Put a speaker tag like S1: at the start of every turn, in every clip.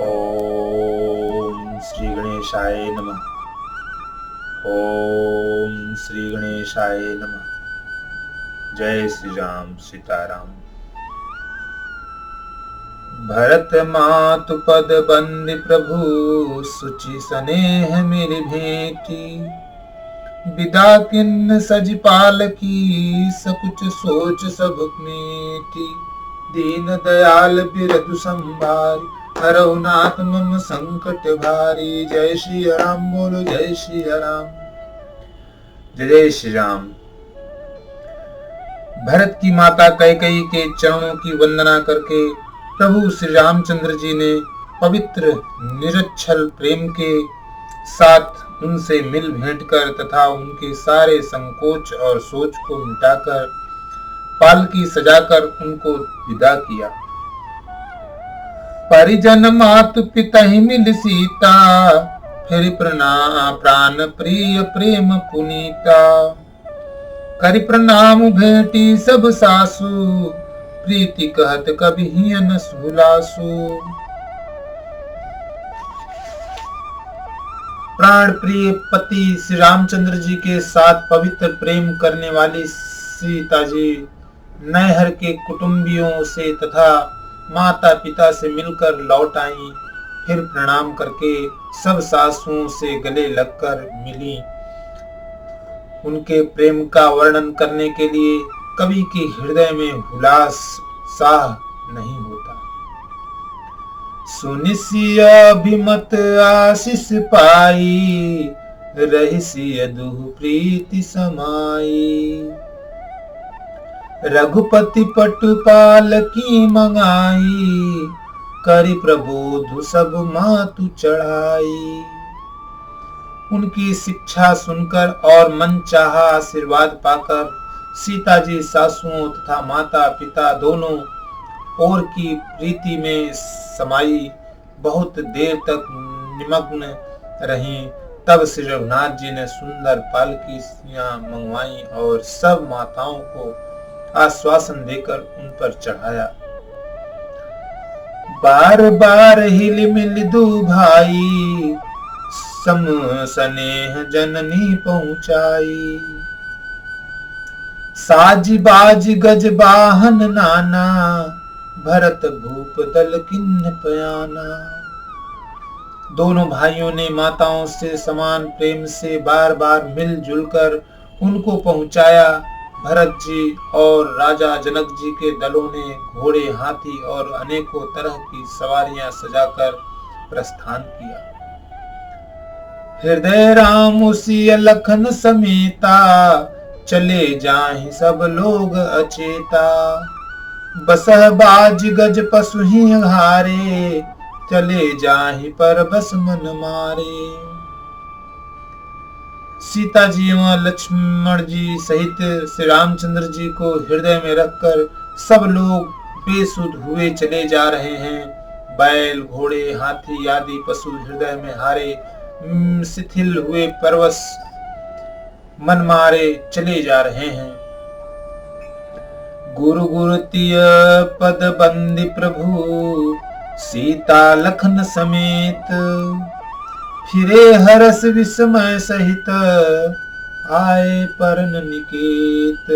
S1: ओम श्री गणेशाय नमः। ओम श्री गणेशाय नमः। जय श्री राम सीताराम। भरत मातु पद बंदि प्रभु सुचि स्नेह मेरी भेंटी। विदा किन्न सज पाल की सकुच सोच सब मेटी। दीन दयाल बिरधु संभारी हरौ नाथ मम संकट भारी। जय श्री राम बोलो जय श्री राम। जय श्री राम। भरत की माता कैकेयी के चरणों की वंदना करके प्रभु श्री रामचंद्र जी ने पवित्र निरच्छल प्रेम के साथ उनसे मिल भेंट कर तथा उनके सारे संकोच और सोच को मिटाकर पालकी सजाकर उनको विदा किया। परिजन मातु पिता ही मिल सीता फिर प्राण प्रिय प्रेम पुनीता। करि प्रणाम भेंटी सब सासु प्रीति कहत कभी न सुलासु। प्राण प्रिय पति श्री रामचंद्र जी के साथ पवित्र प्रेम करने वाली सीता जी नैहर के कुटुंबियों से तथा माता पिता से मिलकर लौट आई। फिर प्रणाम करके सब सासुओं से गले लगकर मिली। उनके प्रेम का वर्णन करने के लिए कवि के हृदय में हुलास साह नहीं होता। सुनिसिय अभिमत आशीष पाई रहिसिय दुह प्रीति समाई। रघुपति पटुपाल की मंगाई करि प्रबोध सब मातु चढ़ाई। उनकी शिक्षा सुनकर और मन चाहा आशीर्वाद पाकर सीता जी सासुओं तथा माता पिता दोनों ओर की प्रीति में समाई बहुत देर तक निमग्न रही। तब श्री रघुनाथ जी ने सुंदर पालकियां मंगवाई और सब माताओं को आश्वासन देकर उन पर चढ़ाया। बार बार हिल मिल दू भाई सम स्नेह जननी पहुंचाई। साज बाज गज बाहन नाना भरत भूप दल किन्न पयाना। दोनों भाइयों ने माताओं से समान प्रेम से बार बार मिलजुल कर उनको पहुंचाया। भरत जी और राजा जनक जी के दलों ने घोड़े हाथी और अनेकों तरह की सवारियां सजाकर प्रस्थान किया। हृदय राम उसी लखन समेता चले जाहि सब लोग अचेता। बसह बाज गज पशु ही हारे चले जाहि पर बस मन मारे। सीता जी एवं लक्ष्मण जी सहित श्री रामचंद्र जी को हृदय में रखकर सब लोग बेसुध हुए चले जा रहे हैं। बैल घोड़े हाथी आदि पशु हृदय में हारे शिथिल हुए परवश मन मारे चले जा रहे हैं। गुरु गुरुतिय पद बंदी प्रभु सीता लखन समेत। फिरे हरस विस्मय सहित आए परन निकेत।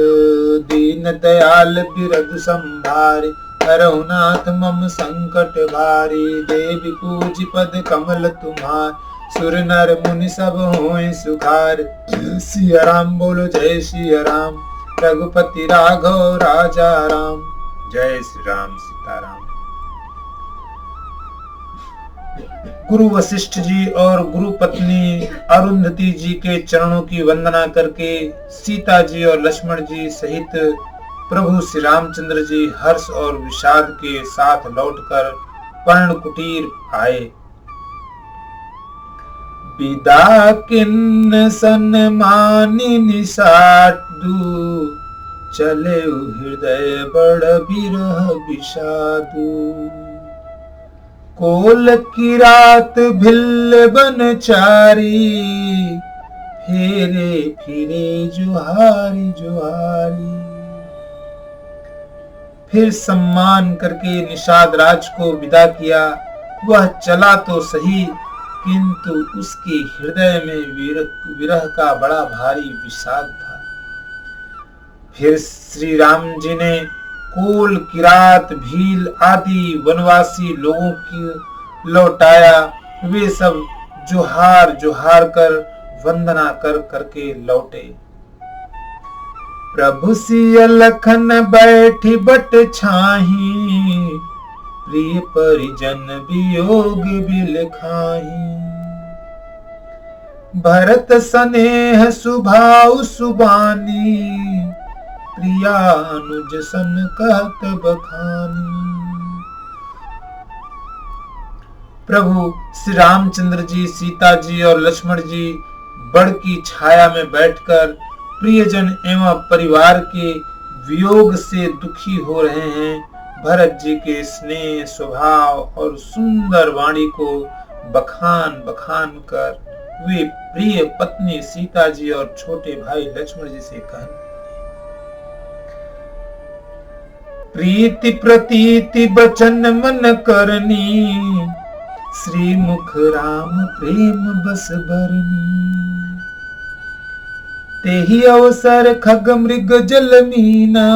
S1: दीन दयाल बिरधु संभारी हरौ नाथ मम संकट भारी। देवी पूज पद कमल तुम्हार सुर नर मुनि सब होए सुखार। सिया राम बोलो जय सिया राम रघुपति राघव राजा राम। जय श्री राम सीताराम। गुरु वशिष्ठ जी और गुरु पत्नी अरुंधति जी के चरणों की वंदना करके सीता जी और लक्ष्मण जी सहित प्रभु श्री रामचंद्र जी हर्ष और विषाद के साथ लौटकर पर्ण कुटीर आए। विदा किन्न सन्मानि निषादु चले हृदय बड़ बिरह विषादु। कोल की रात भिल्ल बन चारी फेरे फिरे जुहारी जुहारी। फिर सम्मान करके निषाद राज को विदा किया। वह चला तो सही, किंतु उसके हृदय में विरह का बड़ा भारी विषाद था। फिर श्री राम जी ने कोल, किरात, भील आदि वनवासी लोगों की लौटाया। वे सब जोहार जोहार कर वंदना कर करके लौटे। प्रभु सिय लखन बैठी बट छाही, प्रिय परिजन वियोग बिल खाही। भरत स्नेह सुभाव सुबानी, प्रिया अनुज सन कहत बखानी। प्रभु श्री रामचंद्र जी, सीता जी और लक्ष्मण जी बड़ की छाया में बैठकर प्रियजन एवं परिवार के वियोग से दुखी हो रहे हैं। भरत जी के स्नेह, स्वभाव और सुंदर वाणी को बखान बखान कर वे प्रिय पत्नी सीता जी और छोटे भाई लक्ष्मण जी से कहने, प्रीति प्रतीति बचन मन करनी, श्री मुख राम प्रेम बस बरनी। तेहि अवसर खग मृग जल मीना,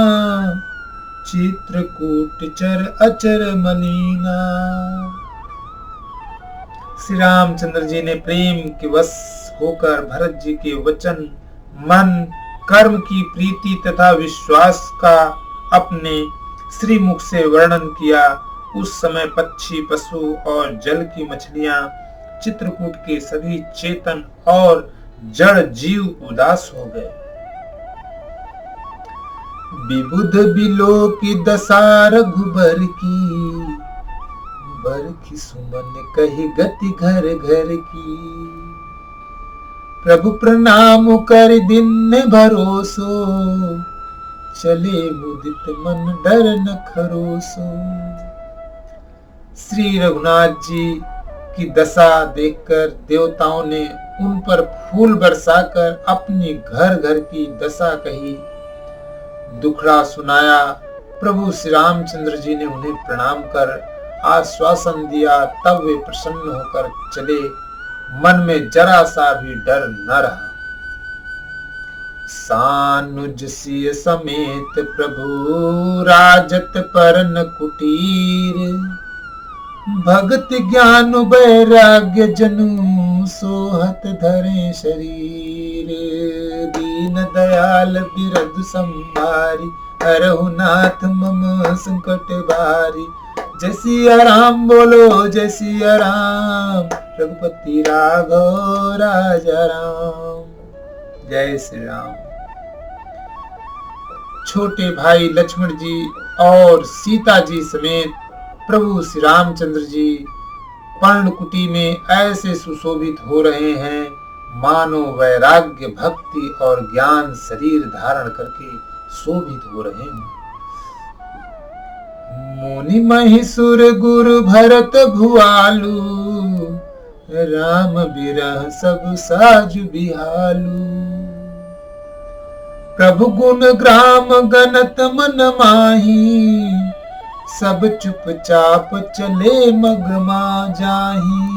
S1: चित्रकूट चर अचर मलीना। श्री रामचंद्र जी ने प्रेम के वश होकर भरत जी के वचन, मन, कर्म की प्रीति तथा विश्वास का अपने श्रीमुख से वर्णन किया। उस समय पक्षी, पशु और जल की मछलियां, चित्रकूट के सभी चेतन और जड़ जीव उदास हो गए। विबुध बिलो की दशा रघुबर की, बरखी सुमन कही गति घर घर की। प्रभु प्रणाम कर दिन भरोसो, चले मुदित मन डर न खरोसो। श्री रघुनाथ जी की दशा देखकर देवताओं ने उन पर फूल बरसाकर अपनी घर घर की दशा कही, दुखड़ा सुनाया। प्रभु श्री रामचंद्र जी ने उन्हें प्रणाम कर आश्वासन दिया। तब वे प्रसन्न होकर चले, मन में जरा सा भी डर न रहा। सानुज सिय समेत प्रभु राजत परन कुटीर, भगत ज्ञान वैराग्य जनु सोहत धरे शरीर। दीन दयाल बिरद संभारी, हरहु नाथ मम संकट भारी। जय सिया राम बोलो, जय सिया राम, रघुपति राघव राजा राम। जय श्री राम। छोटे भाई लक्ष्मण जी और सीता जी समेत प्रभु श्री रामचंद्र जी पर्णकुटी में ऐसे सुशोभित हो रहे हैं मानो वैराग्य, भक्ति और ज्ञान शरीर धारण करके शोभित हो रहे हैं। मुनि महिषुर गुरु भरत भुआलु, राम बिरह सब साजु बिहालु। प्रभु गुण ग्राम गनत मन माही, सब चुपचाप चले मगमा जाही।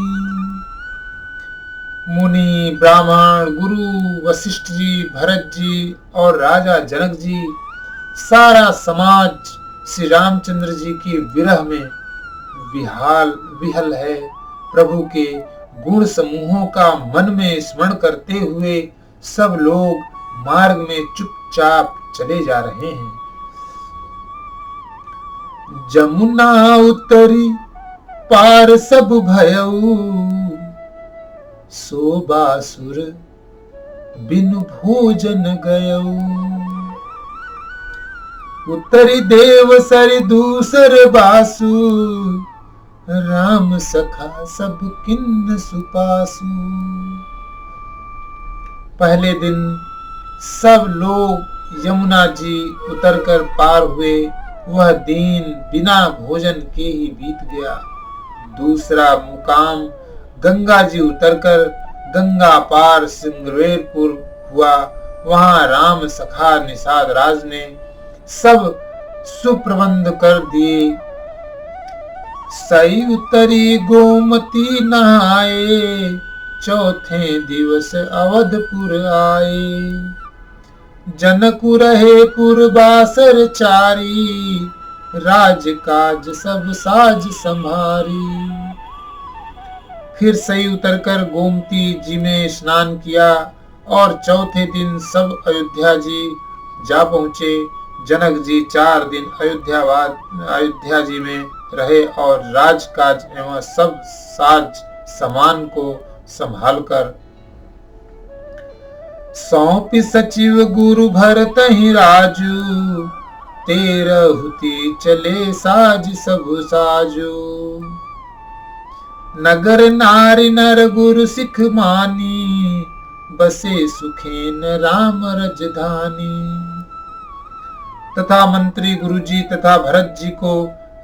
S1: मुनि, ब्राह्मण, गुरु वशिष्ठ जी, भरत जी और राजा जनक जी, सारा समाज श्री रामचंद्र जी की विरह में विहल है। प्रभु के गुण समूहों का मन में स्मरण करते हुए सब लोग मार्ग में चुपचाप चले जा रहे हैं। जमुना उतरी पार सब भयऊ, सो बासुर बिनु भोजन गयऊ। उतरी देव सरि दूसर बासु, राम सखा सब किन्न सुपासु। पहले दिन सब लोग यमुना जी उतरकर पार हुए। वह दिन बिना भोजन के ही बीत गया। दूसरा मुकाम गंगा जी उतरकर गंगा पार सिंगरेरपुर हुआ। वहां राम सखा निषाद राज ने सब सुप्रबंध कर दिए। सई उतरी गोमती नहाए, चौथे दिवस अवधपुर आए। जनकु रहे पुरबासर चारी, राज काज सब साज संभारी। फिर सही उतरकर गोमती जी में स्नान किया और चौथे दिन सब अयोध्या जी जा पहुंचे। जनक जी 4 दिन अयोध्या जी में रहे और राजकाज एवं सब साज सामान को संभालकर सौंपी सचिव गुरु भरत ही राजू, 13 चले साज सब साजू। नगर नारी नर गुरु सिख मानी, बसे सुखेन राम रजधानी। तथा मंत्री गुरुजी तथा भरत जी को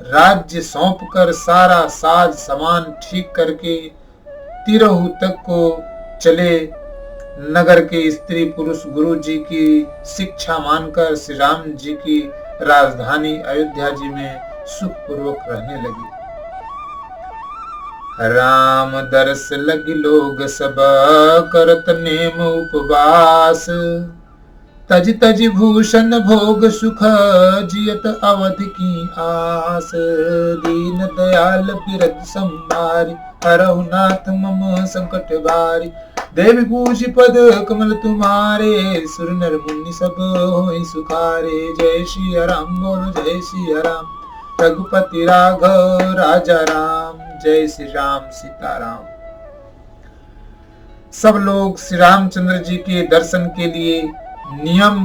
S1: राज्य सौंपकर सारा साज सामान ठीक करके तिरहु तक को चले। नगर के स्त्री पुरुष गुरु जी की शिक्षा मानकर श्री राम जी की राजधानी अयोध्या जी में सुखपूर्वक रहने लगी। राम दरस लगी लोग सब, करत नेम उपवास। तज तज भूषण भोग सुख, जियत अवध की आस। दीन दयाल बिरद संभारी, हरहु नाथ मम संकट भारी। देवी पूज पद कमल तुम्हारे, सुर नर मुनि सब होई सुखारे। जय श्री राम बोलो जय श्री राम, रघुपति राघव राजा राम। जय श्री राम सीताराम। सब लोग श्री रामचंद्र जी के दर्शन के लिए नियम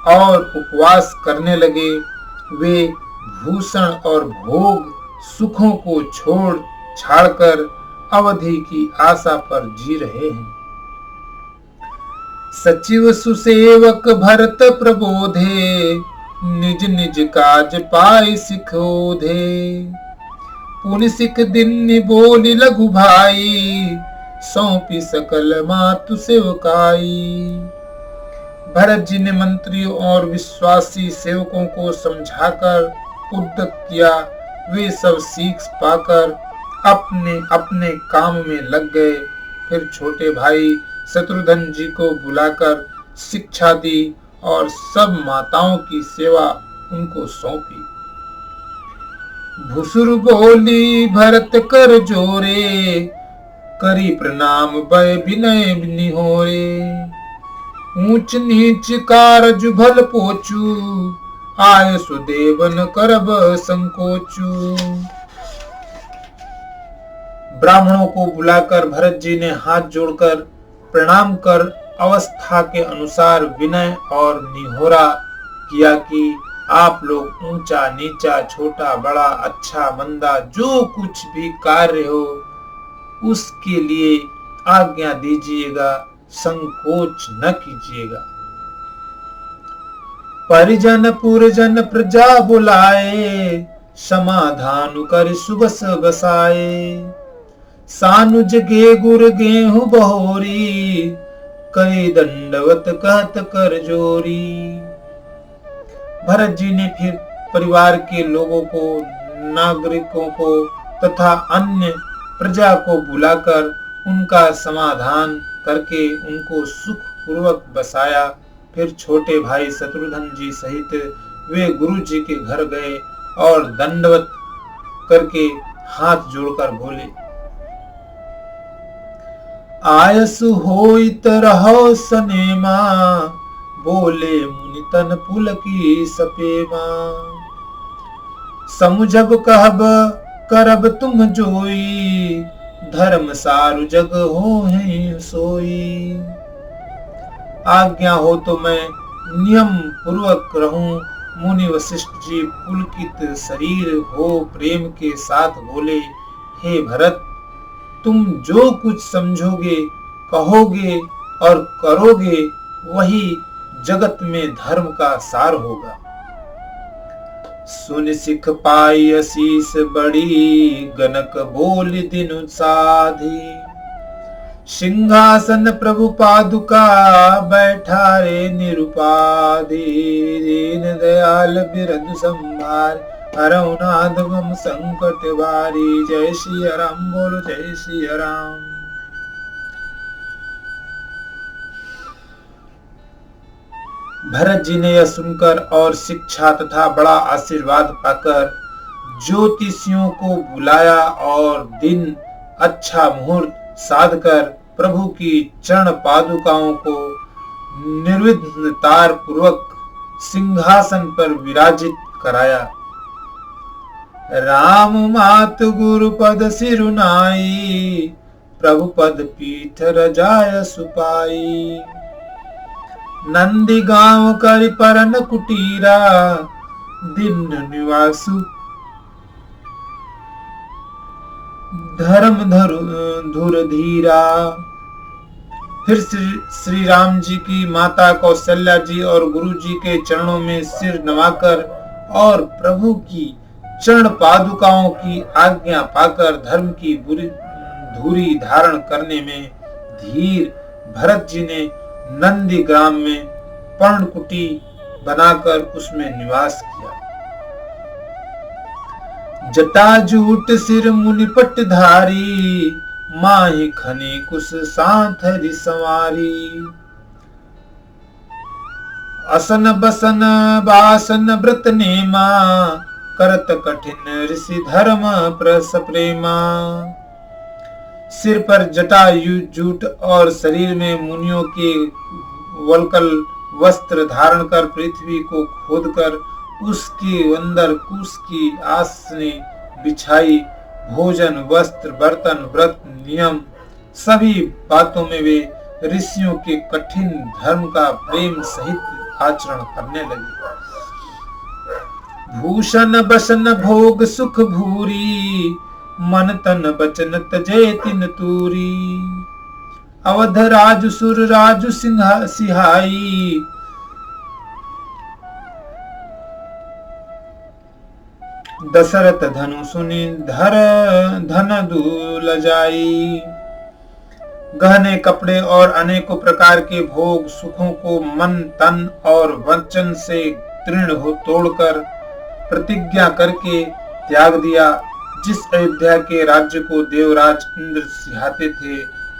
S1: और उपवास करने लगे। वे भूषण और भोग सुखों को छोड़ छाड़कर अवधि की आशा पर जी रहे हैं। सचिव सुसेवक भरत प्रबोधे, निज निज काज पाई सिखोधे। पुनि सिख दिन बोली लघु भाई, सौंपी सकल मातु सेवकाई। भरत जी ने मंत्रियों और विश्वासी सेवकों को समझाकर उद्यत किया। वे सब सीख पाकर अपने अपने काम में लग गए। फिर छोटे भाई शत्रुघ्न जी को बुलाकर शिक्षा दी और सब माताओं की सेवा उनको सौंपी। भुसुर बोली भरत कर जोरे, करी प्रणाम भय विनय निहोरे। ऊंच नीच कारज भल पोचू, आय सुदेवन करब संकोचू। ब्राह्मणों को बुलाकर भरत जी ने हाथ जोड़कर प्रणाम कर अवस्था के अनुसार विनय और निहोरा किया कि आप लोग ऊंचा नीचा छोटा बड़ा अच्छा मंदा जो कुछ भी कार्य हो उसके लिए आज्ञा दीजिएगा, संकोच न कीजिएगा। परिजन पुरजन प्रजा बुलाए, समाधान कर सुबस बसाए। सानुज गे गुर गेहूं बहोरी, करे दंडवत कहत कर जोरी। भरत जी ने फिर परिवार के लोगों को, नागरिकों को तथा अन्य प्रजा को बुलाकर उनका समाधान करके उनको सुख पूर्वक बसाया। फिर छोटे भाई शत्रुघ्न जी सहित वे गुरु जी के घर गए और दंडवत करके हाथ जोड़कर बोले, आयसु होइत रहो सनेमा, बोले मुनि तन पुलकी सपेमा। समुझब कहब करब तुम जोई, धर्म सारु जग हो है सोई। आज्ञा हो तो मैं नियम पूर्वक रहूं। मुनि वशिष्ठ जी पुलकित शरीर हो प्रेम के साथ बोले, हे भरत, तुम जो कुछ समझोगे कहोगे और करोगे वही जगत में धर्म का सार होगा। सुन सिख पाई आशीष बड़ी, गनक बोल दिन साधी। सिंहासन प्रभु पादुका बैठा रे निरुपाधि, दीन दयाल बिरधु संभार, हरऊ नाथ मम संकट भारी। जय श्री राम बोलो जय श्री राम। भरत जी ने यह सुनकर और शिक्षा तथा बड़ा आशीर्वाद पाकर ज्योतिषियों को बुलाया और दिन अच्छा मुहूर्त साधकर प्रभु की चरण पादुकाओं को निर्विघ्नता पूर्वक सिंहासन पर विराजित कराया। राम मात गुरु पद सिरुनाई, प्रभु पद पीठ रजाय सुपाई। नंदी गांव कर परन कुटीरा, दिन निवासु धर्म धुर धीरा। फिर श्री राम जी की माता कौशल्या जी और गुरु जी के चरणों में सिर नवाकर और प्रभु की चरण पादुकाओं की आज्ञा पाकर धर्म की धुरी धारण करने में धीर भरत जी ने नंदी ग्राम में पर्णकुटी बनाकर उसमें निवास किया। जटाजूट सिर मुनि पटधारी, माही खनी कुश सांथरी संवारी। असन बसन बासन व्रत नेमा, करत कठिन ऋषि धर्म प्रस प्रेमा। सिर पर जटाजूट और शरीर में मुनियों के वल्कल वस्त्र धारण कर पृथ्वी को खोदकर उसके अंदर कुश की आसने बिछाई। भोजन वस्त्र बर्तन व्रत नियम सभी बातों में वे ऋषियों के कठिन धर्म का प्रेम सहित आचरण करने लगे। भूषण बसन भोग सुख भूरी, मन तन बचन तजे तिन तूरी। अवध राजु सुर राजु सिहाई, दशरथ धनु सुनि धन दूल जाई। गहने कपड़े और अनेकों प्रकार के भोग सुखों को मन तन और वचन से तृण हो तोड़कर प्रतिज्ञा करके त्याग दिया। जिस अयोध्या के राज्य को देवराज इंद्र सिहाते थे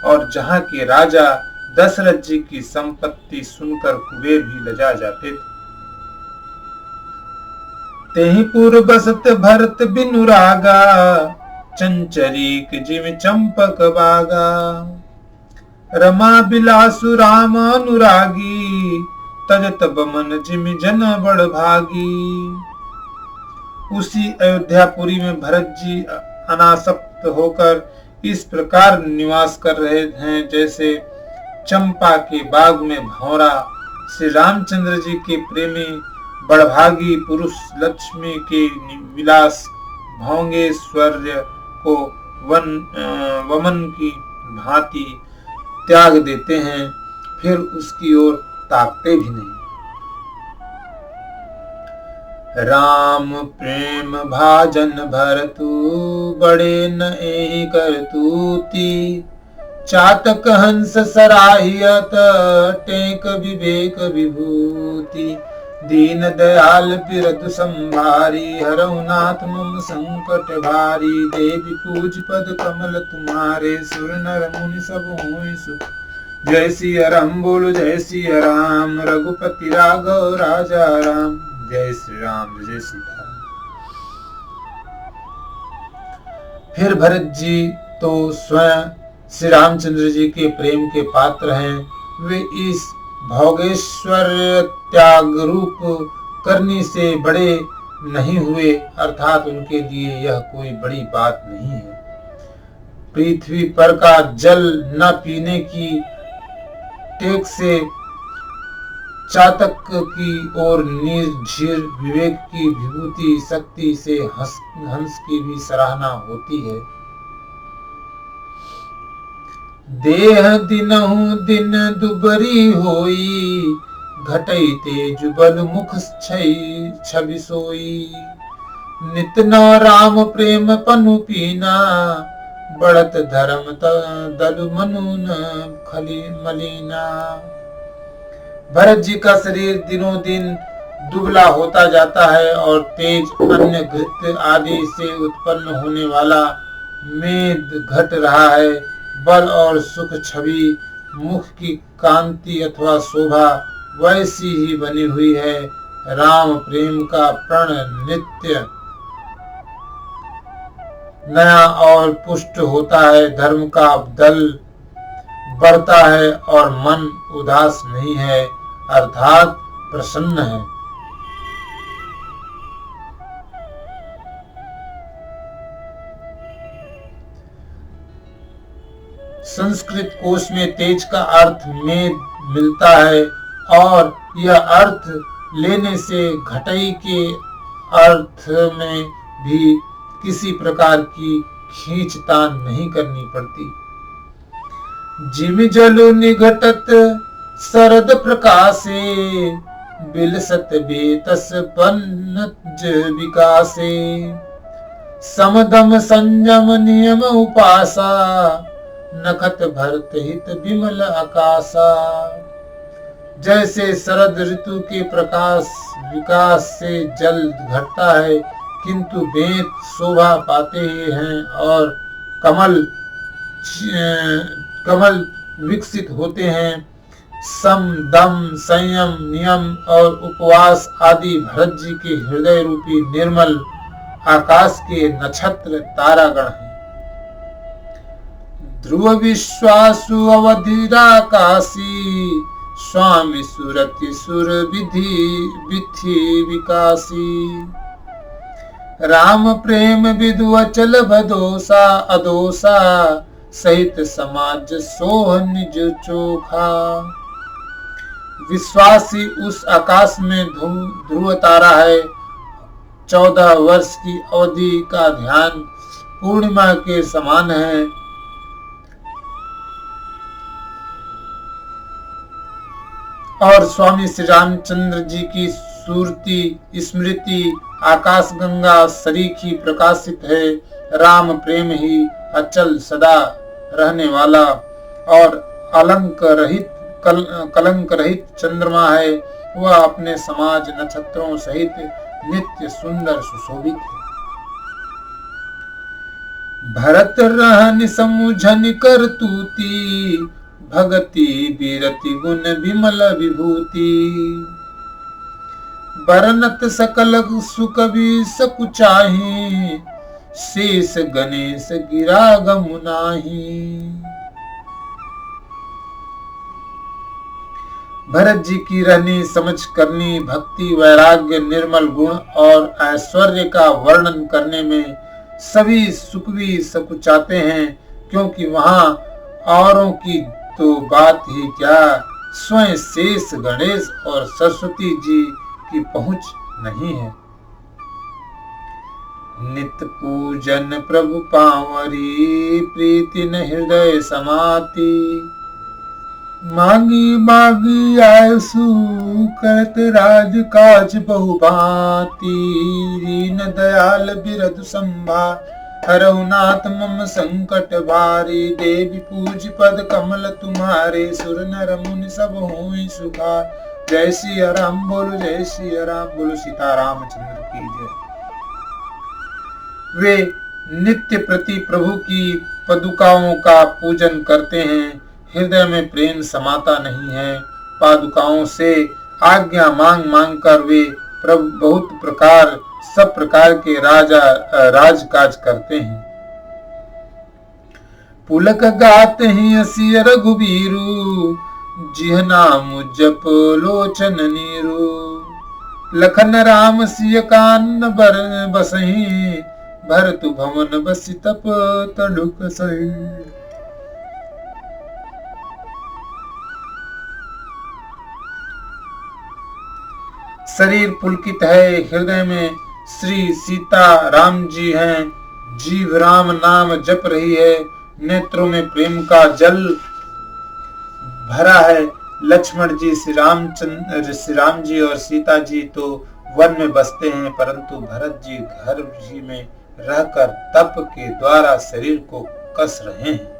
S1: और जहाँ के राजा दशरथ जी की संपत्ति सुनकर कुबेर भी लजा जाते थे। तेहि पुर बसत भरत बिनु रागा, चंचरीक जिम चंपक बागा। रमा बिलासु राम अनुरागी, तजत बमन जिम जन बड़ भागी। उसी अयोध्यापुरी में भरत जी अनासक्त होकर इस प्रकार निवास कर रहे हैं जैसे चंपा के बाग में भौरा। श्री रामचंद्र जी के प्रेमी बड़भागी पुरुष लक्ष्मी के विलास भोंगेश्वर्य को वमन की भांति त्याग देते हैं, फिर उसकी ओर ताकते भी नहीं। राम प्रेम भाजन भरतु, बड़े न एहि करतूति। चातक हंस सराहियत, टेक विवेक विभूति। दीन दयाल बिरधु संभारी, हरऊ नाथ मम संकट भारी। देवी पूज पद कमल तुम्हारे, सुर नर मुनि सब होय सुख। जय श्री राम बोलो जय श्री राम, रघुपति राघव राजा राम। जय श्री राम जय श्री राम। फिर भरत जी तो स्वयं श्री रामचंद्र जी के प्रेम के पात्र हैं। वे इस भोगेश्वर त्याग रूप करने से बड़े नहीं हुए, अर्थात उनके लिए यह कोई बड़ी बात नहीं है। पृथ्वी पर का जल न पीने की टेक से चातक की और निर्झर विवेक की विभूति शक्ति से हंस की भी सराहना होती है। देह दिनहु दिन दुबरी होई, घटई तेज बल मुख छवि सोई। नित न राम प्रेम पनु पीना, बढ़त धर्म दल मनुन खली मलिना। भरत जी का शरीर दिनों दिन दुबला होता जाता है और तेज अन्न घृत आदि से उत्पन्न होने वाला मेद घट रहा है। बल और सुख छवि, मुख की कांति अथवा शोभा वैसी ही बनी हुई है। राम प्रेम का प्रण नित्य नया और पुष्ट होता है। धर्म का दल बढ़ता है और मन उदास नहीं है, अर्थात प्रसन्न है। संस्कृत कोश में तेज का अर्थ मेद मिलता है और यह अर्थ लेने से घटई के अर्थ में भी किसी प्रकार की खींचतान नहीं करनी पड़ती। जिमि जलु निघटत शरद प्रकाशे, बिलसत बेतस बनज विकासे। समदम संयम नियम उपासा, नखत भरत हित विमल आकाशा। जैसे शरद ऋतु के प्रकाश विकास से जल घटता है, किंतु बेंत शोभा पाते ही हैं और कमल विकसित होते हैं। सम दम संयम नियम और उपवास आदि भरत जी के हृदय रूपी निर्मल आकाश के नक्षत्र तारागण हैं। ध्रुव विश्वासु अवधिराकाशी, स्वामी सुरति सुर विधि विकासी। राम प्रेम विदु अचल भदोसा अदोसा, सहित समाज सोह निज चोखा। विश्वासी उस आकाश में ध्रुव तारा है। 14 वर्ष की अवधि का ध्यान पूर्णिमा के समान है। और स्वामी श्री रामचंद्र जी की सूरती स्मृति आकाश गंगा सरीखी प्रकाशित है। राम प्रेम ही अचल सदा रहने वाला और कलंक रहित चंद्रमा है। वह अपने समाज नक्षत्रों सहित नित्य सुंदर सुशोभित है। भरत रहन समुझन कर तूती, भगति बीरति गुण विमल विभूति। बरनत सकल सुख भी सकुचाही, शेष गणेश गिरा गमु नाही। भरत जी की रहनी समझ करनी, भक्ति वैराग्य निर्मल गुण और ऐश्वर्य का वर्णन करने में सभी सुख भी सकुचाते हैं, क्योंकि वहां औरों की तो बात ही क्या, स्वयं शेष गणेश और सरस्वती जी की पहुंच नहीं है। नित्य पूजन प्रभु पावरी, प्रीति न हृदय समाती। मांगी मांगी आयसु, करत राज काज बहुभांति। दीन दयाल बिरधु संभार, हरहुनाथ मम संकट भारी। देवी पूज पद कमल तुम्हारे, सुर नर मुनि सब होई सुखार। जय सिया राम बोलो, जय सिया राम बोलो, सीता रामचंद्र की जय। वे नित्य प्रति प्रभु की पादुकाओं का पूजन करते हैं। हृदय में प्रेम समाता नहीं है। पादुकाओं से आज्ञा मांग मांग कर वे प्रभु बहुत सब प्रकार के राजकाज करते हैं। पुलक गात ही असिय रघुबीरु, जिह नाम जप लोचन नीरु। लखन राम सिय कान बर बसहि, भरतु भवन बसि तप तड़ुक सही। शरीर पुलकित है, हृदय में श्री सीता राम जी हैं। जीव राम नाम जप रही है, नेत्रों में प्रेम का जल भरा है। लक्ष्मण जी श्री राम जी और सीता जी तो वन में बसते हैं, परंतु भरत जी घर जी में रहकर तप के द्वारा शरीर को कस रहे हैं।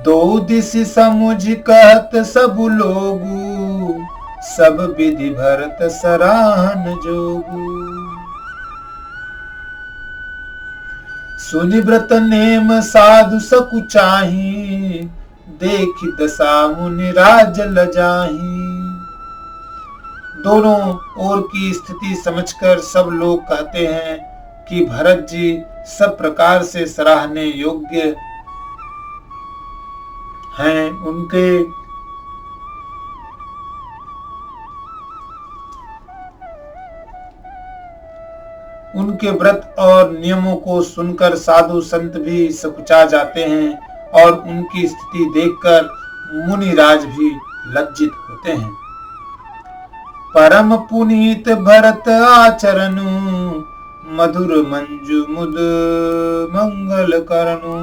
S1: दो दिस समुझ कहत सब लोगू, सब विधि भरत सराहन जोगू। सुनि व्रत नेम साधु सकुचाही, देखि दशा मुनि राज लजाही। दोनों ओर की स्थिति समझकर सब लोग कहते हैं कि भरत जी सब प्रकार से सराहने योग्य हैं। उनके व्रत और नियमों को सुनकर साधु संत भी सकुचा जाते हैं और उनकी स्थिति देखकर मुनिराज भी लज्जित होते हैं। परम पुनीत भरत आचरणु, मधुर मंजु मुद मंगल करनु।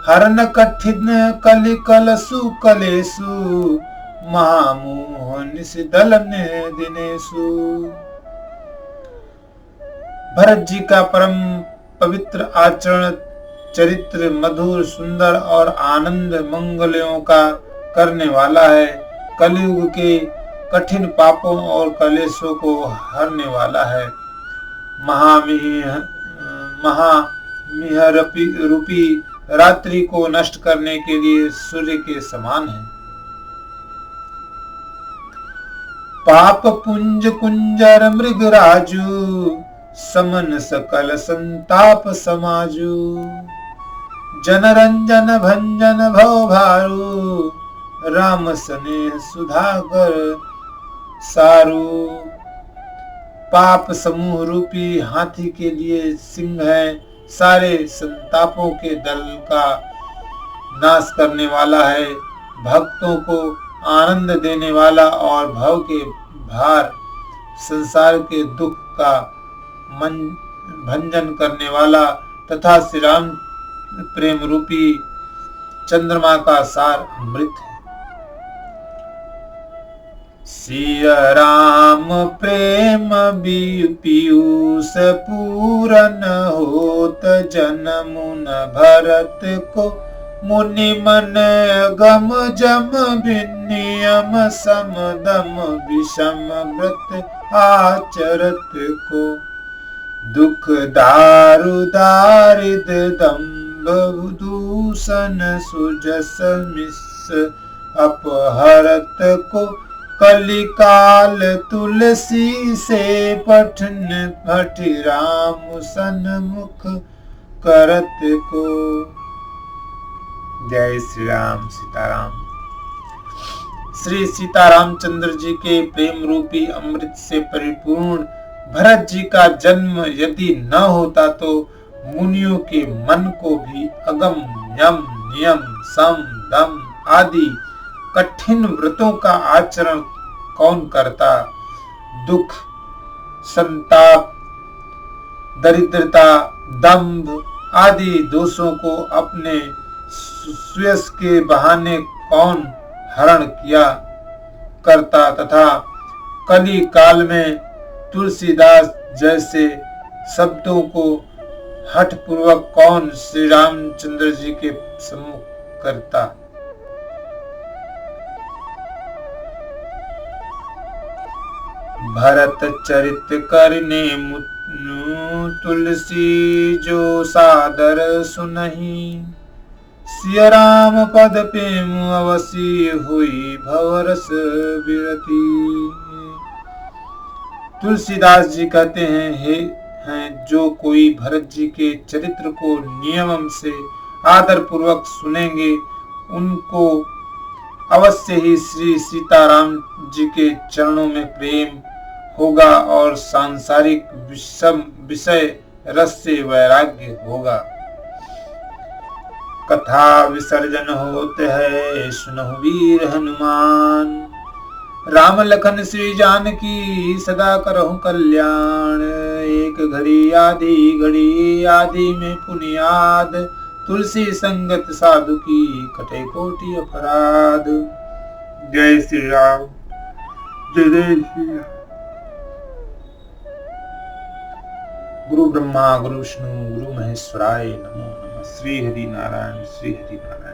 S1: हरन कठिन कलि कलसु कलेसु, महामोह निशिदलन दिनेसु। भरत जी का परम पवित्र आचरण, चरित्र मधुर सुंदर और आनंद मंगलों का करने वाला है। कलयुग के कठिन पापों और कलेशों को हरने वाला है। महामिह रूपी रात्रि को नष्ट करने के लिए सूर्य के समान है। पाप पुंज कुंजर मृगराजू, समन सकल संताप समाजू। जनरंजन भंजन भव भारू, राम स्नेह सुधाकर सारू। पाप समूह रूपी हाथी के लिए सिंह है, सारे संतापों के दल का नाश करने वाला है। भक्तों को आनंद देने वाला और भव के भार संसार के दुख का भंजन करने वाला तथा श्री राम प्रेम रूपी चंद्रमा का सार अमृत है। सिया राम प्रेम पीयूष पूरन होत, जनमुन भरत को मुनि मन गम जम विनियम समदम विषम व्रत आचरत को। दुख दारु दारिद दम्भ दूषण सुजस मिस अपहरत को। कलिकाल तुलसी से पठन पठि राम सन्मुख करत को। जय श्री राम सीताराम। श्री सीतारामचंद्र जी के प्रेम रूपी अमृत से परिपूर्ण भरत जी का जन्म यदि न होता तो मुनियों के मन को भी अगम यम नियम सम दम आदि कठिन व्रतों का आचरण कौन करता। दुख संताप दरिद्रता दंभ आदि दोषों को अपने सुयश के बहाने कौन हरण किया करता तथा कली काल में तुलसीदास जैसे शब्दों को हठ पूर्वक कौन श्री रामचंद्र जी के सम्मुख करता। भरत चरित करने तुलसी जो सादर सुनहि। सिया राम पद प्रेम अवसी हुई भवरस विरति। तुलसीदास जी कहते हैं जो कोई भरत जी के चरित्र को नियम से आदर पूर्वक सुनेंगे उनको अवश्य ही श्री सीताराम जी के चरणों में प्रेम होगा और सांसारिक विषय रस से वैराग्य होगा। कथा विसर्जन होते है सुनहु वीर हनुमान। राम लखन श्री जानकी सदा करहु कल्याण। एक घड़ी आधी में पुनियाद। तुलसी संगत साधु की कटे कोटि अपराध। जय श्री राम। जय जय श्री राम। गुरु ब्रह्मा गुरु विष्णु गुरु महेश्वराय नमो नमः। श्री हरि नारायण श्री हरि नारायण।